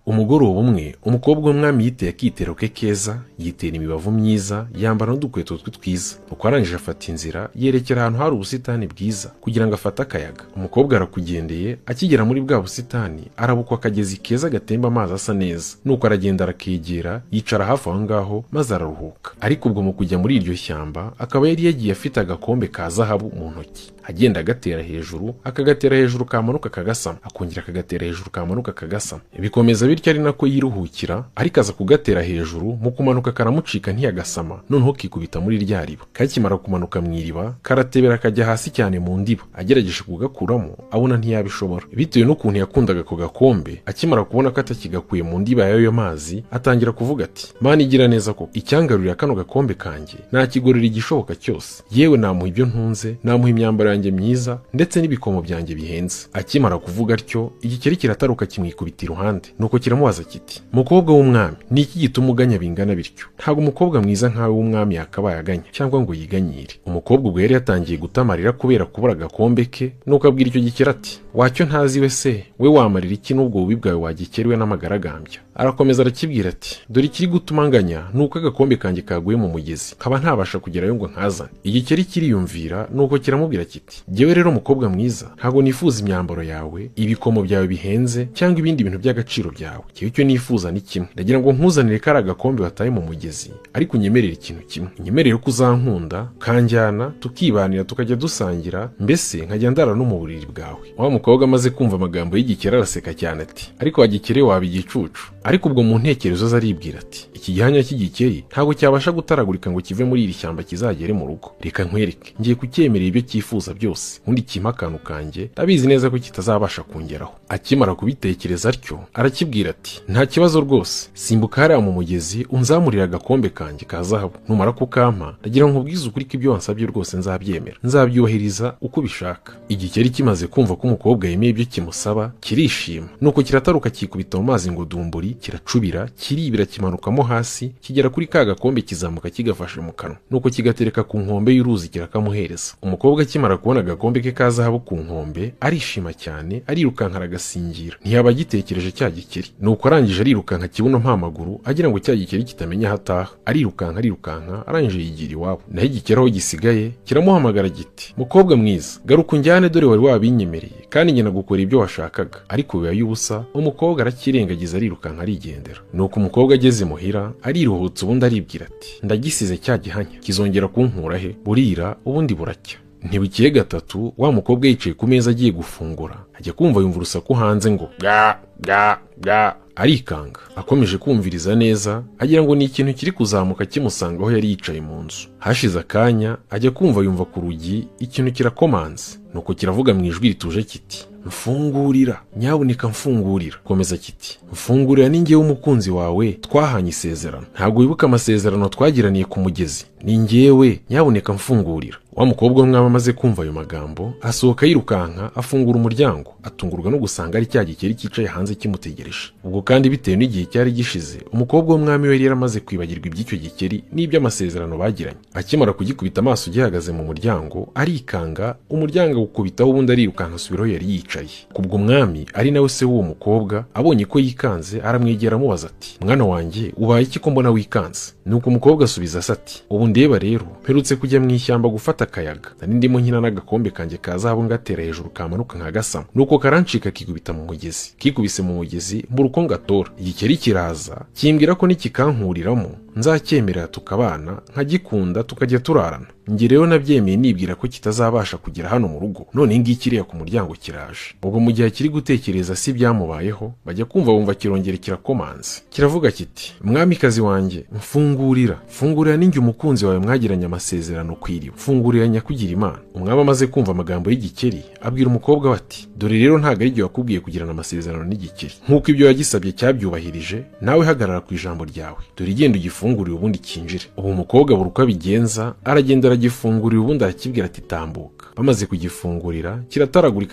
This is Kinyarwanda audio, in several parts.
Umugoroba umwe umukobwa w'umwami yiteye akitero ke keza, yitera imibavu myiza, yambara n'udukweto twe twiza. Uko arangije afata inzira yerekera ahantu hari ubusitani bwiza kugira ngo afate akayaga. Umukobwa arakugendeye, akigera muri bwa busitani arabukwa akagezi keza gatemba amazi asa neza. Nuko aragenda arakegera, yicara hafi aho ngaho maze araruhuka. Ariko ubwo mu kujya muri iryo shyamba akaba yari yagiye afite agakombe ka zahabu mu ntoki. Agenda agatera hejuru, akagatera hejuru kamanuka kagasama, akongera akagatera hejuru kamanuka kagasama. Bikomeza bityo ari nako yiruhukira, ariko aza kugatera hejuru, mu kumanuka karamucika ntiyagasama, noneho kikubita muri rya riba. Kakimara kumanuka mu iriba karatebera kajya hasi cyane mu ndiba. Agerageje kugakuramo abona ntiyabishobora, bitewe n'ukuntu yakundaga ako gakombe. Akimara kubona ko atakigakuye mu ndiba y'ayo mazi, atangira kuvuga ati, Mana igira neza ko icyangarurira kano gakombe kanjye nakigorera igishoboka cyose, yewe namuha ibyo ntunze, namuha imyambaro yanjye myiza ndetse n'ibikomo byanjye bihenze. Akimara kuvuga atyo, igikeri kirataruka kimwikubita iruhande, nuko kiramubaza kiti, mukobwa w'umwami, ni iki gituma uganya bingana bityo? Ntabwo umukobwa mwiza nkawe w'umwami yakabaye aganya cyangwa ngo yiganyire. Umukobwa ubwo yari yatangiye gutamarira kubera kubura agakombe ke, nuko abwira icyo gikeri ati, wacyo ntazi we se, we wamarira iki n'ubwo bubi bwawe wagikeriwe n'amagaragambya? Arakomeza arakibwira ati, dore ikiri gutuma nganya nuko agakombe kanjye kaguye mu mugezi, nkaba ntabasha kugerayo ngo nkazane. Igikeri kiriyumvira, nuko kiramubwira kiti, jyewe rero mukobwa mwiza, ntabwo nifuza imyambaro yawe, ibikomo byawe bihenze cyangwa ibindi bintu by'agaciro byawe. Cyewe icyo nifuza ni kimwe, ndagira ngo nkuzanire kari agakombe wataye mu mugezi, ariko unyemerere ikintu kimwe. Unyemerere ko uzankunda, kanjyana tukibanira tukajya dusangira, mbese nkajya ndara no mu buriri bwawe. Wa mukobwa amaze kumva amagambo y'igikeri araseka cyane ati, ariko wagikeri waba igicucu. Ariko ubwo mu ntekerezo ze aribwira ati, iki gihanya cy'igikeri ntabwo cyabasha gutaragurika ngo kive muri iri shyamba kizagere mu rugo. Reka nkwereke, ngiye kucyemerera ibyo cyifuza byose, undi kimpa akantu kanjye, ndabizi neza ko kitazabasha kungeraho. Akimara kubitekereza atyo, arakibwira ati, nta kibazo rwose, simbuka hariya mu mugezi unzamurira agakombe kanjye ka zahabu. Numara kukampa, ndagira ngo nkubwize ukuri ko ibyo wansabye rwose nzabyemera, nzabyubahiriza uko ubishaka. Igikeri kimaze kumva ko umukobwa yemeye ibyo kimusaba, kirishima, nuko kirataruka kikubita mu mazi ngo dumburi, kiracubira, kiribira, kimanukamo hasi, kigera kuri ka gakombe kizamuka kigafashe mu kanwa, nuko kigatereka ku nkombe y'uruzi kirakamuhereza. Umukobwa akimara kubona agakombe ke ka zahabu ku nkombe, arishima cyane, arirukanka aragasingira, ntiyaba agitekereje cya gikeri. Nuko arangije arirukanka kibuno mpamaguru, agira ngo cya gikeri kitamenya aho ataha. Arirukanka arangije yigira iwabo. Naho igikeri aho gisigaye kiramuhamagara giti, mukobwa mwiza, garuka unjyane, dore wari wabinyemereye kandi njye nagukora ibyo washakaga. Ariko bibaye ubusa, umukobwa arakirengagiza arirukanka arigendera. Nuko umukobwa ageze muhira ariruhutse, ubundi aribwira ati, ndagisize cya gihanya, kizongera kunkura he? Burira ubundi buracya. Ntibukiye gatatu, wa mukobwa yicaye ku meza agiye gufungura, ajya kumva yumva urusaku hanze ngo ga ga ga. Arikanga, akomeje kumviriza neza, agira ngo ni ikintu kiri kuzamuka kimusanga aho yari yicaye mu nzu. Hashize akanya ajya kumva yumva ku rugi ikintu kirakomanze, nuko kiravuga mu ijwi rituje kiti, mfungurira, nyabuneka mfungurira. Komeza kiti, mfungurira, ni njyewe umukunzi wawe, twahanye isezerano. Ntabwo wibuka amasezerano twagiraniye ku mugezi? Ni njyewe, nyabuneka mfungurira. Wa mukobwa w'umwami amaze kumva ayo magambo, asohoka yirukanka, afungura umuryango, atungurwa no gusanga ari cya gikeri cyicaye hanze kimutegereje. Ubwo kandi bitewe n'igihe cyari gishize, umukobwa w'umwami we yari yaramaze kwibagirwa iby'icyo gikeri n'iby'amasezerano bagiranye. Akimara kugikubita amaso gihagaze mu muryango, arikanga, umuryango awukubitaho, ubundi arirukanka asubiraho yari yicaye. Kubwo umwami ari nawe se w'uwo mukobwa abonye ko yikanze, aramwegera amubaza ati, mwana wanjye, ubaye iki ko mbona wikanze? Nuko umukobwa asubiza ati, ubu ndeba rero, mperutse kujya mu ishyamba gufata akayaga, nari ndimo nkina n'agakombe kanjye ka zahabu ngatera hejuru kamanuka nkagasama, nuko karancika kikubita mu mugezi. Kikubise mu mugezi mbura uko ngatora. Igikeri kiraza kimbwira ko nikikankuriramo nzakyemerera tukabana, nkagikunda tukajya turarana. Njye rero nabyemeye nibwira ko kitazabasha kugera hano mu rugo, none ngiye kiriya ku muryango kiraje. Ubwo mu gihe kiri gutekereza si byamubayeho, bajya kumva bumva kirongera kirakomanze. Kiravuga kiti, mwamikazi wanjye, mfungurira ninjye umukunzi wawe mwagiranye amasezerano kwiriwe, mfungurira nyakugira Imana. Umwami amaze kumva amagambo y'igikeri, abwira umukobwa we ati, dore rero ntabwo ari igihe wakubwiye kugirana amasezerano n'igikeri. Nk'uko ibyo yagisabye cyabyubahirije, nawe hagarara ku ijambo ryawe, dore igenda agifungurire ubundi kinjire. Ubu umukobwa buri uko abigenza, aragenda aragifungurira ubundi arakibwira ati tambuka. Bamaze kugifungurira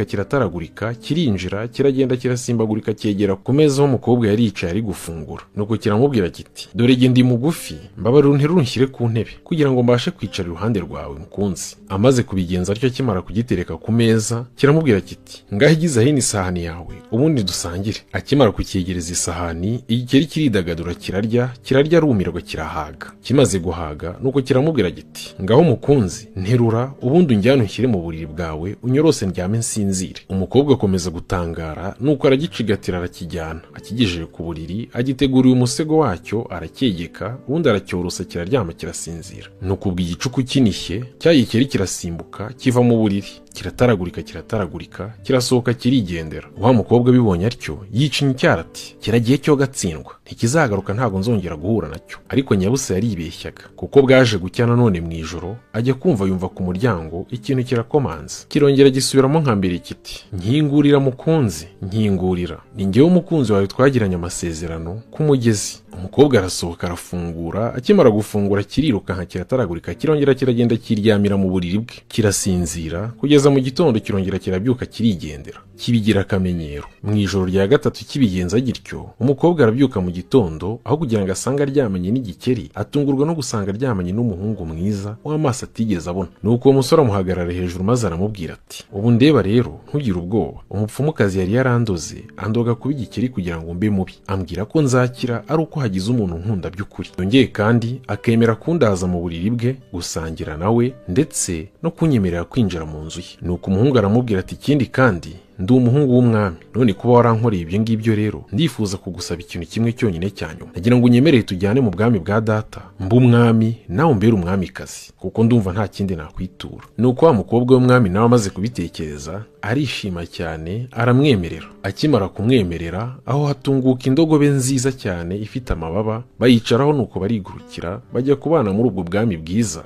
kirataragurika kirinjira, kiragenda kirasimbagurika cyegera ku meza aho umukobwa yari yicaye ari gufungura. Nuko kiramubwira kiti dore jye ndi mugufi, mbabarira unterunshyire ku ntebe kugira ngo mbashe kwicara iruhande rwawe mukunzi. Amaze kubigenza atyo akimara kugitereka ku meza, kiramubwira kiti ngaho igize hino isahani yawe ubundi dusangire. Akimara kucyegereza isahani, igikeri kiridagadura kirarya arumirwa kirahaga. Kimaze guhaga nuko kiramubwira kiti ngaho mukunzi nterura ubundi unjyane unshyire mu buriri bwawe unyorose ndyame nsinzire. Umukobwa akomeza gutangara nuko aragicigatira arakijyana. Akigejeje ku buriri agiteguriye umusego wacyo aracyegeka ubundi aracyorosa kiraryama kirasinzira. Nuko ubwo igicuku kinishye cya gikeri kirasimbuka kiva mu buriri kirataragurika kirasohoka kirigendera. Wa mukobwa bibonye atyo yicinya icyara ati kiragiye cyo gatsindwa, ntikizagaruka ntago nzongera guhura nacyo. Ariko nyabusa yaribeshyaga kuko bwaje gucya nanone mu ijoro ajya kumva yumva ku muryango ikintu kirakomanza. Kirongera gisubiramo nka mbere kiti nkingurira mukunzi nkingurira, ni njyewe umukunzi wawe twagiranye amasezerano ku mugezi. Umukobwa arasohoka arafungura, akimara gufungura kiriruka nka kirataragurika kirongera kiragenda kiryamira mu buriri bwe kirasinzira kugeza mu gitondo. Kirongera kirabyuka kirigendera kibigira akamenyero. Mu ijoro rya gatatu kibigenza gityo, umukobwa arabyuka mu gitondo aho kugira ngo asange aryamanye n'igikeri, atungurwa no gusanga aryamanye n'umuhungu mwiza w'amaso atigeze abona. Nuko uwo musore amuhagarara hejuru maze aramubwira ati ubu ndeba rero ntugire ubwoba, umupfumukazi yari yarandoze andoga kuba igikeri kugira ngo mbe mubi, ambwira ko nzakira ari uko hagize umuntu nkunda by'ukuri. Yongeye kandi akemera kundaza mu buriri bwe gusangira nawe ndetse no kunyemerera kwinjira mu nzu ye. Nuko umuhungu aramubwira ati ikindi kandi ndi umuhungu w'umwami, none kuba warankoreye ibyo ngibyo rero ndifuza kugusaba ikintu kimwe cyonyine cya nyuma. Nagira ngo unyemerere tujyane mu bwami bwa data mbe umwami nawe umbere umwamikazi, kuko ndumva nta kindi nakwitura. Nuko wa mukobwa w'umwami nawe amaze kubitekereza arishima cyane aramwemerera. Akimara kumwemerera aho hatunguka indogobe nziza cyane ifite amababa, bayicaraho nuko barigurukira bajya kubana muri ubwo bwami bwiza,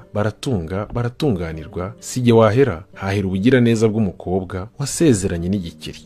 baratunganirwa. Sijye wahera hahera ubugira neza bw'umukobwa wasezeranye n'igikeri.